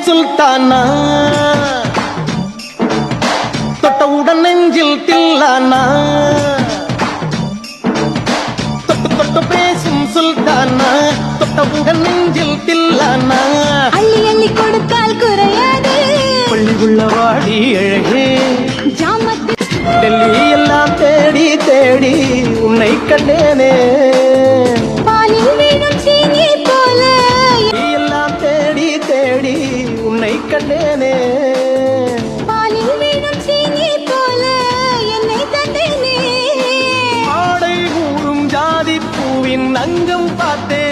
சுல்தானா தொட்டவுடன் நெஞ்சில் தில்லானா தொட்டு தொட்டு பேசும் சுல்தானா தொட்டவுடன் நெஞ்சில் தில்லானா அள்ளி அள்ளி கொடுத்தால் குறையாது பள்ளி உள்ள வாடி அழகே ஜாமத்தில் டெல்லி எல்லாம் தேடி தேடி உன்னை கண்டேனே பாலில் வீணும் சீனி போல எல்லாம் தேடி தேடி உன்னை கண்டேனே பாலில் வீணும் சீனி போல என்னை தந்தேனே ஆடை கூறும் ஜாதி பூவின் அங்கம் பார்த்தே